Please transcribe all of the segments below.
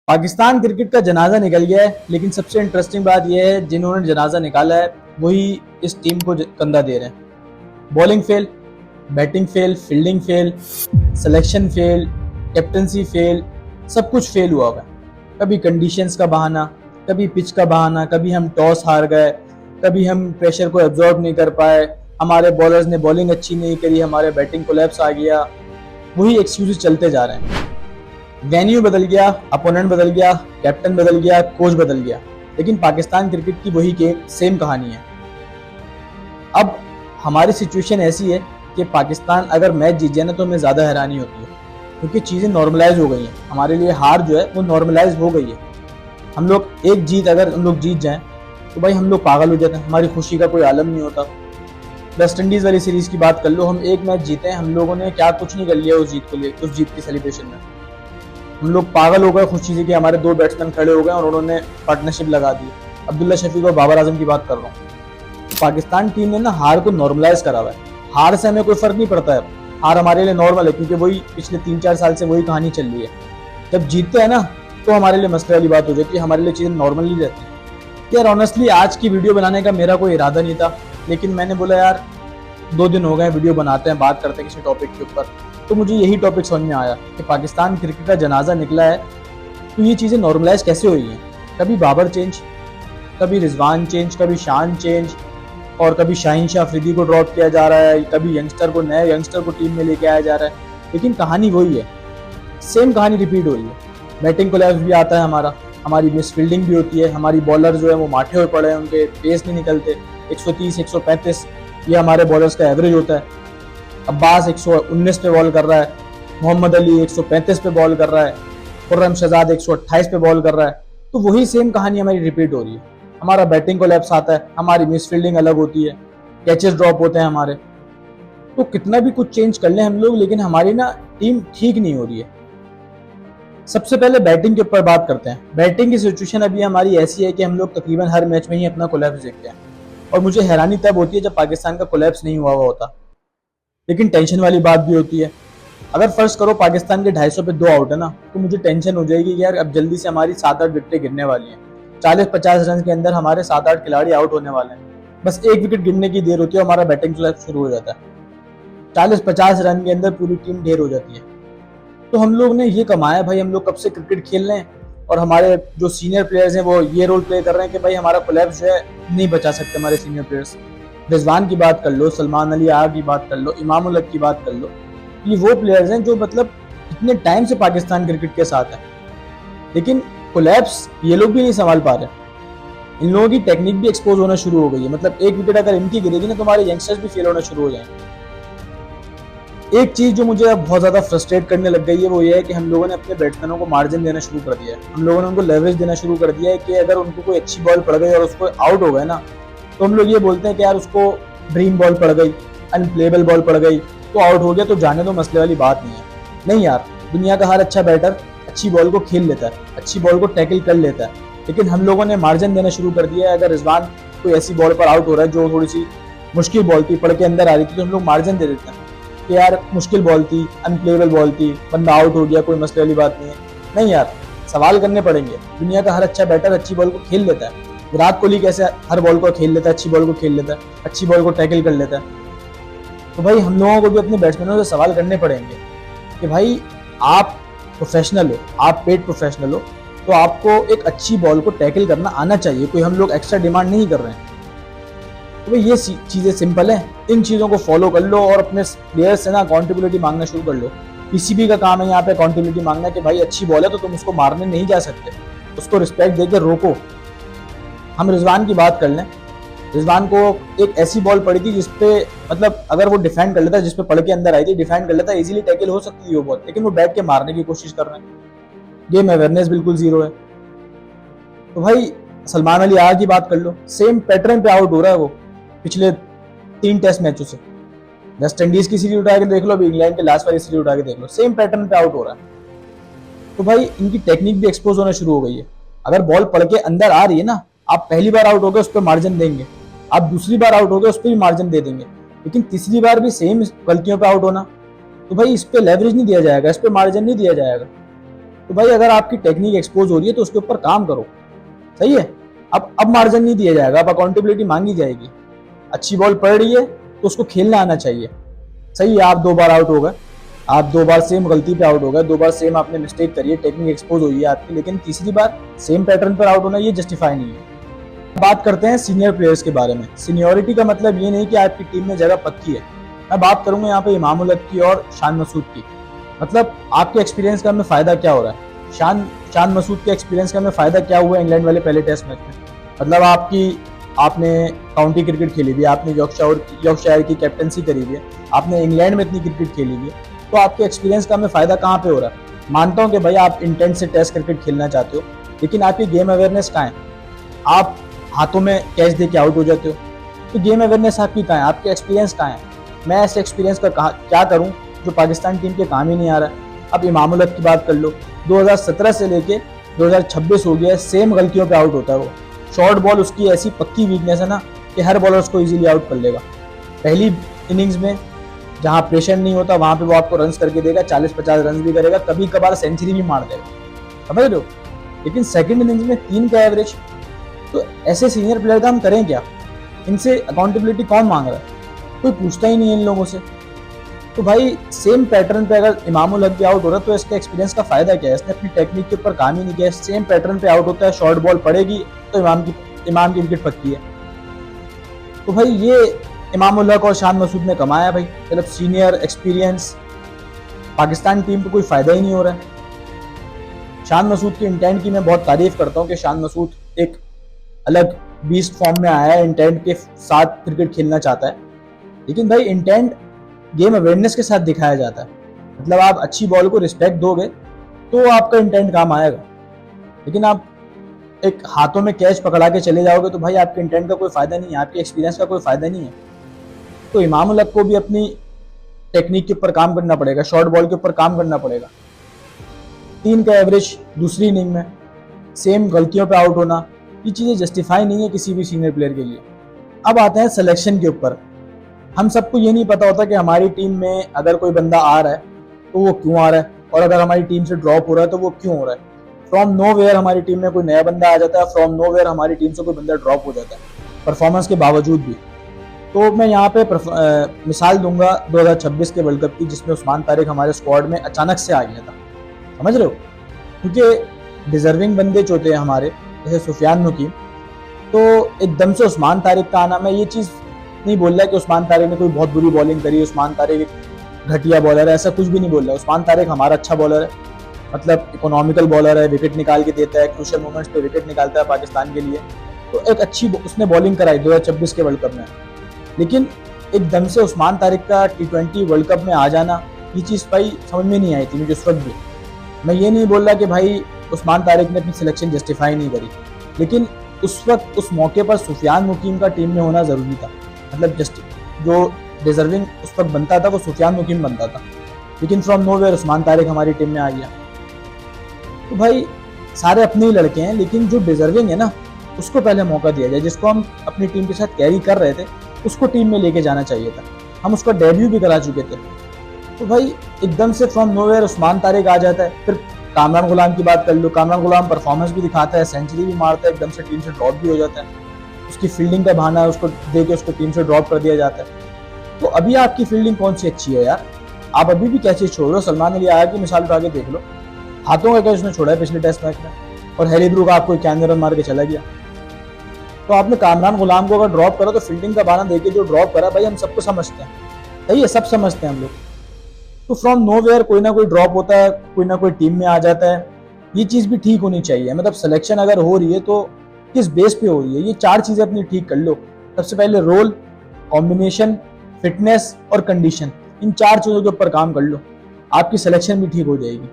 Pakistan cricket का जनाजा निकल गया है, लेकिन सबसे इंटरेस्टिंग बात यह है जिन्होंने जनाजा निकाला है वही इस टीम को कंधा दे रहे हैं। Bowling fail, batting fail, fielding fail, selection fail, captaincy fail, सब कुछ फेल हुआ है। कभी कंडीशंस का बहाना, कभी पिच का बहाना, कभी हम टॉस हार गए, कभी हम प्रेशर को एब्जॉर्ब नहीं कर पाए, हमारे बॉलर्स ने बॉलिंग अच्छी नहीं करी, हमारे बैटिंग कोलैप्स आ गया। वही एक्सक्यूजेस चलते जा रहे हैं। वेन्यू बदल गया, अपोनेंट बदल गया, कैप्टन बदल गया, कोच बदल गया, लेकिन पाकिस्तान क्रिकेट की वही गेम, सेम कहानी है। अब हमारी सिचुएशन ऐसी है कि पाकिस्तान अगर मैच जीत जाए ना तो हमें ज़्यादा हैरानी होती है, क्योंकि चीज़ें नॉर्मलाइज हो गई हैं। हमारे लिए हार जो है वो नॉर्मलाइज हो गई है। हम लोग एक जीत अगर हम लोग जीत जाएं तो भाई हम लोग पागल हो जाते हैं, हमारी खुशी का कोई आलम नहीं होता। वेस्ट इंडीज़ वाली सीरीज़ की बात कर लो, हम एक मैच जीते हैं, हम लोगों ने क्या कुछ नहीं कर लिया उस जीत को लिए, उस जीत की सेलिब्रेशन में हम लोग पागल हो गए खुशी से कि हमारे दो बैट्समैन खड़े हो गए और उन्होंने पार्टनरशिप लगा दी। अब्दुल्ला शफीक और बाबर आजम की बात कर रहा हूँ। पाकिस्तान टीम ने ना हार को नॉर्मलाइज करा हुआ है। हार से हमें कोई फर्क नहीं पड़ता है, हार हमारे लिए नॉर्मल है, क्योंकि वही पिछले 3-4 साल से वही कहानी चल रही है। जब जीतते हैं ना तो हमारे लिए मसले वाली बात हो जाती है, हमारे लिए चीज़ें नॉर्मल नहीं रहती। यार ऑनेस्टली आज की वीडियो बनाने का मेरा कोई इरादा नहीं था, लेकिन मैंने बोला यार 2 दिन हो गए वीडियो बनाते हैं, बात करते हैं किसी टॉपिक के ऊपर, तो मुझे यही टॉपिक समझ में आया कि पाकिस्तान क्रिकेट का जनाजा निकला है तो ये चीज़ें नॉर्मलाइज कैसे हुई हैं। कभी बाबर चेंज, कभी रिजवान चेंज, कभी शान चेंज, और कभी शाहीन शाह अफरीदी को ड्रॉप किया जा रहा है, कभी यंगस्टर को, नए यंगस्टर को टीम में लेके आया जा रहा है, लेकिन कहानी वही है, सेम कहानी रिपीट हो रही है। बैटिंग कोलैप्स भी आता है हमारा, हमारी मिस फील्डिंग भी होती है, हमारी बॉलर जो है वो माठे हुए पड़े हैं, उनके पेस नहीं निकलते। 130, 135 ये हमारे बॉलर्स का एवरेज होता है। अब्बास 119 पे बॉल कर रहा है, मोहम्मद अली 135 पे बॉल कर रहा है, खुर्रम शहजाद 128 पे बॉल कर रहा है। तो वही सेम कहानी हमारी रिपीट हो रही है। हमारा बैटिंग कोलैप्स आता है, हमारी मिस फील्डिंग अलग होती है, कैचेस ड्रॉप होते हैं हमारे। तो कितना भी कुछ चेंज कर लें हम लोग, लेकिन हमारी ना टीम ठीक नहीं हो रही है। सबसे पहले बैटिंग के ऊपर बात करते हैं। बैटिंग की सिचुएशन अभी हमारी ऐसी है कि हम लोग तकरीबन हर मैच में ही अपना कोलैप्स देखते हैं, और मुझे हैरानी तब होती है जब पाकिस्तान का कोलैप्स नहीं हुआ होता। लेकिन टेंशन वाली बात भी होती है। अगर फर्ज करो पाकिस्तान के 250 पे 2 आउट है ना, तो मुझे टेंशन हो जाएगी कि यार अब जल्दी से हमारी 7-8 विकेटें गिरने वाली हैं। 40-50 रन के अंदर हमारे 7-8 खिलाड़ी आउट होने वाले हैं। बस एक विकेट गिरने की देर होती है, हमारा बैटिंग कोलैप्स शुरू हो जाता है। 40-50 रन के अंदर पूरी टीम ढेर हो जाती है। तो हम लोग ने ये कमाया भाई, हम लोग कब से क्रिकेट खेल रहे हैं, और हमारे जो सीनियर प्लेयर्स हैं वो ये रोल प्ले कर रहे हैं कि भाई हमारा कोलैप्स जो है नहीं बचा सकते हमारे सीनियर प्लेयर्स। रिजवान की बात कर लो, सलमान अली आग की बात कर लो, इमाम उल हक की बात कर लो, ये वो प्लेयर्स हैं जो मतलब इतने टाइम से पाकिस्तान क्रिकेट के साथ हैं, लेकिन कोलैप्स ये लोग भी नहीं संभाल पा रहे। इन लोगों की टेक्निक भी एक्सपोज होना शुरू हो गई है। मतलब एक विकेट अगर इनकी गिरेगी ना तो हमारे यंगस्टर्स भी फेल होना शुरू हो जाएंगे। एक चीज जो मुझे अब बहुत ज्यादा फ्रस्ट्रेट करने लग गई है वो ये है कि हम लोगों ने अपने बैट्समैनों को मार्जिन देना शुरू कर दिया है। हम लोगों ने उनको लेवरेज देना शुरू कर दिया है कि अगर उनको कोई अच्छी बॉल पड़ गई और उसको आउट हो गए ना, तो हम लोग ये बोलते हैं कि यार उसको ड्रीम बॉल पड़ गई, अनप्लेबल बॉल पड़ गई तो आउट हो गया, तो जाने दो, मसले वाली बात नहीं है। नहीं यार, दुनिया का हर अच्छा बैटर अच्छी बॉल को खेल लेता है, अच्छी बॉल को टैकल कर लेता है, लेकिन हम लोगों ने मार्जिन देना शुरू कर दिया है। अगर रिजवान कोई ऐसी बॉल पर आउट हो रहा है जो थोड़ी सी मुश्किल बॉल थी, पड़ के अंदर आ रही थी, तो हम लोग मार्जिन दे देते हैं कि यार मुश्किल बॉल थी, अनप्लेबल बॉल थी, बंदा आउट हो गया, कोई मसले वाली बात नहीं है। नहीं यार, सवाल करने पड़ेंगे। दुनिया का हर अच्छा बैटर अच्छी बॉल को खेल लेता है। विराट कोहली कैसे हर बॉल को खेल लेता है, अच्छी बॉल को खेल लेता है, अच्छी बॉल को टैकल कर लेता है। तो भाई हम लोगों को भी अपने बैट्समैनों से सवाल करने पड़ेंगे कि भाई आप प्रोफेशनल हो, आप पेड प्रोफेशनल हो, तो आपको एक अच्छी बॉल को टैकल करना आना चाहिए। कोई हम लोग एक्स्ट्रा डिमांड नहीं कर रहे हैं। तो भाई ये चीज़ें सिंपल हैं, इन चीज़ों को फॉलो कर लो और अपने प्लेयर्स से ना अकाउंटेबिलिटी मांगना शुरू कर लो। पीसीबी का काम है यहाँ पे अकाउंटेबिलिटी मांगना कि भाई अच्छी बॉल है तो तुम उसको मारने नहीं जा सकते, उसको रिस्पेक्ट देकर रोको। हम रिजवान की बात कर लें, रिजवान को एक ऐसी बॉल पड़ी थी जिसपे मतलब अगर वो डिफेंड कर लेता, जिसपे पड़ के अंदर आई थी, डिफेंड कर लेता, इजीली टैकल हो सकती है वो बॉल, लेकिन वो बैठ के मारने की कोशिश कर रहे हैं। गेम अवेयरनेस बिल्कुल जीरो है। तो भाई सलमान अली आग की बात कर लो, सेम पैटर्न पे आउट हो रहा है वो पिछले 3 टेस्ट मैचों से। वेस्ट इंडीज की सीरीज उठा के देख लो, अभी इंग्लैंड के लास्ट वाली सीरीज उठा के देख लो, सेम पैटर्न पे आउट हो रहा है। तो भाई इनकी टेक्निक भी एक्सपोज होना शुरू हो गई है। अगर बॉल पड़ के अंदर आ रही है ना, आप पहली बार आउट हो गए उस पर मार्जिन देंगे, आप दूसरी बार आउट हो गए उस पर भी मार्जिन दे देंगे, लेकिन तीसरी बार भी सेम गलतियों पे आउट होना, तो भाई इस पे लेवरेज नहीं दिया जाएगा, इस पे मार्जिन नहीं दिया जाएगा। तो भाई अगर आपकी टेक्निक एक्सपोज हो रही है तो उसके ऊपर काम करो, सही है। अब मार्जिन नहीं दिया जाएगा, अब अकाउंटेबिलिटी मांगी जाएगी। अच्छी बॉल पड़ रही है तो उसको खेलना आना चाहिए, सही है। आप 2 बार आउट हो गए, आप 2 बार सेम गलती पे आउट हो गए, 2 बार सेम आपने मिस्टेक करी है, टेक्निक एक्सपोज हुई है आपकी, लेकिन तीसरी बार सेम पैटर्न पर आउट होना ये जस्टिफाई नहीं है। बात करते हैं सीनियर प्लेयर्स के बारे में। सीनियोरिटी का मतलब ये नहीं कि आपकी टीम में जगह पक्की है। मैं बात करूंगा यहाँ पे इमाम उल हक की और शान मसूद की। मतलब आपके एक्सपीरियंस का हमें फायदा क्या हो रहा है, शान मसूद के एक्सपीरियंस का हमें फायदा क्या हुआ इंग्लैंड वाले पहले टेस्ट मैच में। मतलब आपने काउंटी क्रिकेट खेली हुई है, आपने यॉर्कशायर की कैप्टनसी करी हुई है, आपने इंग्लैंड में इतनी क्रिकेट खेली हुई है, तो आपके एक्सपीरियंस का हमें फायदा कहाँ पे हो रहा है। मानता हूँ कि भाई आप इंटेंट से टेस्ट क्रिकेट खेलना चाहते हो, लेकिन आपकी गेम अवेयरनेस कहाँ है। आप हाथों में कैच दे के आउट हो जाते हो, तो गेम अवेयरनेस आपकी कहाँ है, आपके एक्सपीरियंस कहाँ है। मैं ऐसे एक्सपीरियंस का क्या करूँ जो पाकिस्तान टीम के काम ही नहीं आ रहा है। अब इमाम उल हक की बात कर लो, 2017 से लेके 2026 हो गया, सेम गलतियों पे आउट होता है वो। शॉर्ट बॉल उसकी ऐसी पक्की वीकनेस है ना कि हर बॉलर उसको इजीली आउट कर लेगा। पहली इनिंग्स में जहाँ प्रेशर नहीं होता वहाँ पे वो आपको रन्स करके देगा, 40-50 रन भी करेगा, कभी कभार सेंचुरी भी मार देगा, समझ रहे हो। लेकिन सेकंड इनिंग्स में 3 का एवरेज, तो ऐसे सीनियर प्लेयर का हम करें क्या। इनसे अकाउंटेबिलिटी कौन मांग रहा है, कोई पूछता ही नहीं है इन लोगों से। तो भाई सेम पैटर्न पे अगर इमाम उल हक आउट हो रहा है तो इसका एक्सपीरियंस का फायदा क्या है। इसने अपनी टेक्निक के ऊपर काम ही नहीं किया, सेम पैटर्न पे आउट होता है, शॉर्ट बॉल पड़ेगी तो इमाम की विकेट पक्की है। तो भाई ये इमाम उल हक और शान मसूद ने कमाया भाई, मतलब सीनियर एक्सपीरियंस। पाकिस्तान टीम को कोई फायदा ही नहीं हो रहा है। शान मसूद के इंटेंट की मैं बहुत तारीफ करता हूँ कि शान मसूद एक अलग बीस्ट फॉर्म में आया है, इंटेंट के साथ क्रिकेट खेलना चाहता है। लेकिन भाई इंटेंट गेम अवेयरनेस के साथ दिखाया जाता है। मतलब आप अच्छी बॉल को रिस्पेक्ट दोगे तो आपका इंटेंट काम आएगा। लेकिन आप एक हाथों में कैच पकड़ा के चले जाओगे तो भाई आपके इंटेंट का कोई फायदा नहीं है, आपके एक्सपीरियंस का कोई फायदा नहीं है। तो इमाम उल हक को भी अपनी टेक्निक के ऊपर काम करना पड़ेगा, शॉर्ट बॉल के ऊपर काम करना पड़ेगा। 3 का एवरेज दूसरी इनिंग में, सेम गलतियों पे आउट होना, ये चीज़ें जस्टिफाई नहीं है किसी भी सीनियर प्लेयर के लिए। अब आते हैं सिलेक्शन के ऊपर। हम सबको ये नहीं पता होता कि हमारी टीम में अगर कोई बंदा आ रहा है तो वो क्यों आ रहा है, और अगर हमारी टीम से ड्रॉप हो रहा है तो वो क्यों हो रहा है। फ्रॉम नोवेयर हमारी टीम में कोई नया बंदा आ जाता है, फ्रॉम नोवेयर हमारी टीम से कोई बंदा ड्रॉप हो जाता है परफॉर्मेंस के बावजूद भी। तो मैं यहाँ पे मिसाल दूंगा 2026 के वर्ल्ड कप की, जिसमें उस्मान तारिक हमारे स्क्वाड में अचानक से आ गया था, समझ रहे हो। क्योंकि डिजर्विंग बंदे जो थे हमारे, जैसे सुफियान मुकीम, तो एकदम से उस्मान तारिक का आना, मैं ये चीज़ नहीं बोल रहा कि उस्मान तारिक ने कोई बहुत बुरी बॉलिंग करी, उस्मान तारिक घटिया बॉलर है, ऐसा कुछ भी नहीं बोल रहा। उस्मान तारिक हमारा अच्छा बॉलर है, मतलब इकोनॉमिकल बॉलर है, विकेट निकाल के देता है, क्रूशियल मोमेंट्स पे विकेट निकालता है पाकिस्तान के लिए। तो एक अच्छी उसने बॉलिंग कराई 2026 के वर्ल्ड कप में। लेकिन एकदम से उस्मान तारिक का T20 वर्ल्ड कप में आ जाना, ये चीज़ भाई समझ में नहीं आई थी मुझे उस वक्त भी। मैं ये नहीं बोल रहा कि भाई उस्मान तारिक ने अपनी सिलेक्शन जस्टिफाई नहीं करी, लेकिन उस वक्त उस मौके पर सुफियान मुकीम का टीम में होना ज़रूरी था। मतलब जो डिजर्विंग उस वक्त बनता था वो सुफियान मुकीम बनता था, लेकिन फ्रॉम नोवेयर उस्मान तारिक हमारी टीम में आ गया। तो भाई सारे अपने ही लड़के हैं, लेकिन जो डिजर्विंग है ना उसको पहले मौका दिया जाए। जिसको हम अपनी टीम के साथ कैरी कर रहे थे उसको टीम में लेके जाना चाहिए था। हम उसका डेब्यू भी करा चुके थे। तो भाई एकदम से फ्रॉम नोवेयर उस्मान तारिक आ जाता है। फिर कामरान गुलाम की बात कर लो, कामरान गुलाम परफॉर्मेंस भी दिखाता है, सेंचुरी भी मारता है, एकदम से टीम से ड्रॉप भी हो जाता है। उसकी फील्डिंग का बहाना है, उसको दे के उसको टीम से ड्रॉप कर दिया जाता है। तो अभी आपकी फील्डिंग कौन सी अच्छी है यार, आप अभी भी कैसे छोड़ रहे हो। सलमान अली आया की मिसाल उठा के देख लो, हाथों का कैच उसने छोड़ा है पिछले टेस्ट मैच में, और हैरी ब्रूक आपको 91 रन मार के चला गया। तो आपने कामरान गुलाम को अगर ड्रॉप करो तो फील्डिंग का बहाना देके जो ड्रॉप करा, भाई हम सबको समझते हैं, सही है, सब समझते हैं हम लोग। तो फ्रॉम नोवेयर कोई ना कोई ड्रॉप होता है, कोई ना कोई टीम में आ जाता है। ये चीज़ भी ठीक होनी चाहिए। मतलब सिलेक्शन अगर हो रही है तो किस बेस पे हो रही है, ये 4 चीज़ें अपनी ठीक कर लो। सबसे पहले रोल, कॉम्बिनेशन, फिटनेस और कंडीशन, इन 4 चीज़ों के ऊपर काम कर लो, आपकी सिलेक्शन भी ठीक हो जाएगी।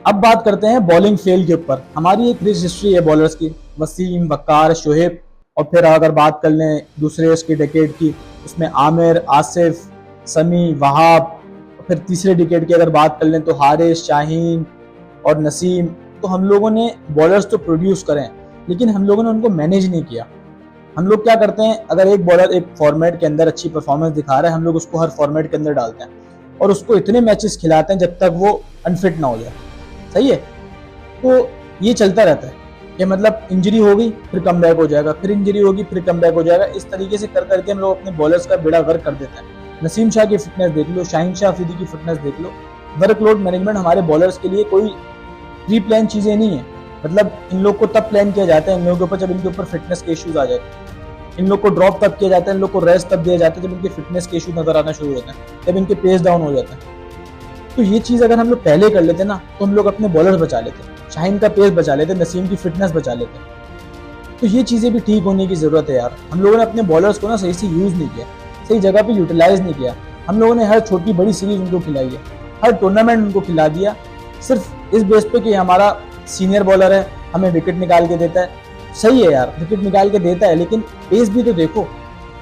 अब बात करते हैं बॉलिंग फेल के ऊपर। हमारी एक रिच हिस्ट्री है बॉलर्स की, वसीम, वक्कार, शोहेब, और फिर अगर बात कर लें दूसरे इसके डिकेड की, उसमें आमिर, आसिफ, समी, वहाब। फिर तीसरे डिकेड की अगर बात कर लें तो हारिस, शाहीन और नसीम। तो हम लोगों ने बॉलर्स तो प्रोड्यूस करें, लेकिन हम लोगों ने उनको मैनेज नहीं किया। हम लोग क्या करते हैं, अगर एक बॉलर एक फॉर्मेट के अंदर अच्छी परफॉर्मेंस दिखा रहा है, हम लोग उसको हर फॉर्मेट के अंदर डालते हैं और उसको इतने मैचेस खिलाते हैं जब तक वो अनफिट ना हो जाए, सही है। तो ये चलता रहता है कि मतलब इंजरी हो गई फिर कम बैक हो जाएगा, फिर इंजरी होगी फिर कम बैक हो जाएगा। इस तरीके से कर करके हम लोग अपने बॉलर्स का बेड़ा गर्क कर देते हैं। नसीम शाह की फिटनेस देख लो, शाहीन शाह अफरीदी की फिटनेस देख लो। वर्कलोड मैनेजमेंट हमारे बॉलर्स के लिए कोई प्री प्लान चीजें नहीं है। मतलब इन लोग को तब प्लान किया जाता है इन लोगों के ऊपर जब इनके ऊपर फिटनेस के इश्यूज आ जाते हैं। इन लोग को ड्रॉप तब किया जाता है, इन लोग को रेस्ट तब दिया जाता है जब इनके फिटनेस के इश्यूज नजर आना शुरू होते हैं, जब इनके पेस डाउन हो जाता है। तो ये चीज अगर हम लोग पहले कर लेते ना तो हम लोग अपने बॉलर्स बचा लेते, शाहीन का पेस बचा लेते, नसीम की फिटनेस बचा लेते। तो ये चीजें भी ठीक होने की जरूरत है यार। हम लोगों ने अपने बॉलर्स को ना सही से यूज नहीं किया, सही जगह पे यूटिलाइज नहीं किया। हम लोगों ने हर छोटी बड़ी सीरीज उनको खिलाई है, हर टूर्नामेंट उनको खिला दिया, सिर्फ इस बेस पे कि हमारा सीनियर बॉलर है, हमें विकेट निकाल के देता है। सही है यार, विकेट निकाल के देता है, लेकिन पेस भी तो देखो,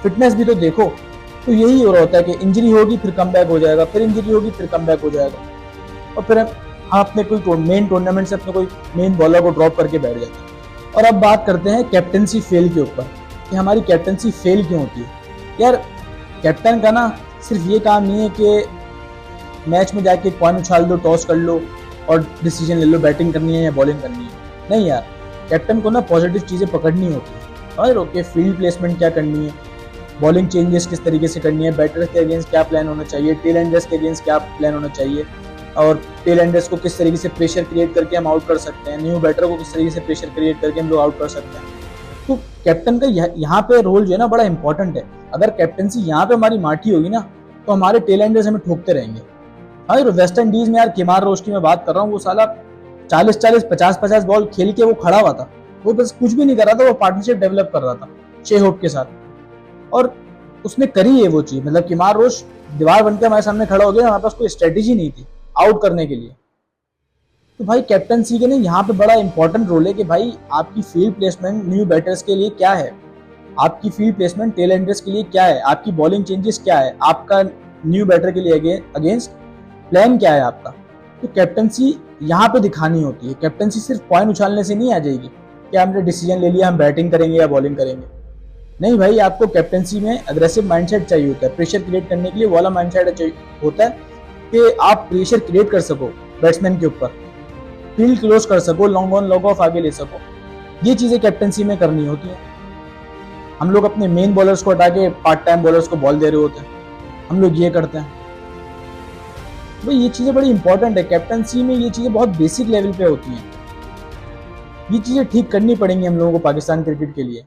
फिटनेस भी तो देखो। तो यही हो रहा होता है कि इंजरी होगी फिर कम बैक हो जाएगा, फिर इंजरी होगी फिर कम बैक हो जाएगा, और फिर हम अपने कोई मेन टूर्नामेंट से अपने कोई मेन बॉलर को ड्रॉप करके बैठ जाते हैं। और अब बात करते हैं कैप्टनसी फेल के ऊपर कि हमारी कैप्टनसी फेल क्यों होती है। यार कैप्टन का ना सिर्फ ये काम नहीं है कि मैच में जाके पॉइंट उछाल दो, टॉस कर लो और डिसीजन ले लो बैटिंग करनी है या बॉलिंग करनी है। नहीं यार, कैप्टन को ना पॉजिटिव चीज़ें पकड़नी होती है। और ओके, फील्ड प्लेसमेंट क्या करनी है, बॉलिंग चेंजेस किस तरीके से करनी है, बैटर्स के अगेंस्ट क्या प्लान होना चाहिए, टेल एंडर्स के अगेंस्ट क्या प्लान होना चाहिए, और टेल एंडर्स को किस तरीके से प्रेशर क्रिएट करके हम आउट कर सकते हैं, न्यू बैटर को किस तरीके से प्रेशर क्रिएट करके हम लोग आउट कर सकते हैं। तो कैप्टन का यहाँ पे रोल जो है ना बड़ा इंपॉर्टेंट है। अगर कैप्टनसी यहाँ पे हमारी माठी होगी ना तो हमारे टेल एंडर्स हमें ठोकते रहेंगे। हाँ, वेस्ट इंडीज में यार केमार रोच की मैं बात कर रहा हूँ, वो साला 40-40 50-50 बॉल खेल के वो खड़ा हुआ था, वो बस कुछ भी नहीं कर रहा था, वो पार्टनरशिप डेवलप कर रहा था शे होप के साथ। और उसने करी है वो चीज, मतलब केमार रोच दीवार बनकर हमारे सामने खड़ा हो गया, हमारे पास कोई स्ट्रेटेजी नहीं थी आउट करने के लिए। तो भाई कैप्टनसी के लिए यहाँ पे बड़ा इंपॉर्टेंट रोल है कि भाई आपकी फील्ड प्लेसमेंट न्यू बैटर्स के लिए क्या है, आपकी फील्ड प्लेसमेंट टेल एंडर्स के लिए क्या है, आपकी बॉलिंग चेंजेस क्या है, आपका न्यू बैटर के लिए अगेंस्ट प्लान क्या है आपका। तो कैप्टनसी यहाँ पे दिखानी होती है। कैप्टनसी सिर्फ पॉइंट उछालने से नहीं आ जाएगी कि हमने डिसीजन ले लिया हम बैटिंग करेंगे या बॉलिंग करेंगे। नहीं भाई, आपको कैप्टनसी में अग्रेसिव माइंडसेट चाहिए होता है, प्रेशर क्रिएट करने के लिए वाला माइंडसेट होता है कि आप प्रेशर क्रिएट कर सको बैट्समैन के ऊपर, फील्ड क्लोज कर सको, लॉन्ग ऑन लॉन्ग ऑफ आगे ले सको। ये चीजें कैप्टनसी में करनी होती है। हम लोग अपने मेन बॉलर्स को हटा के पार्ट टाइम बॉलर्स को बॉल दे रहे होते हैं, हम लोग ये करते हैं। भाई ये चीजें बड़ी इंपॉर्टेंट है, कैप्टनसी में ये चीजें बहुत बेसिक लेवल पे होती हैं। ये चीजें ठीक करनी पड़ेंगी हम लोगों को पाकिस्तान क्रिकेट के लिए।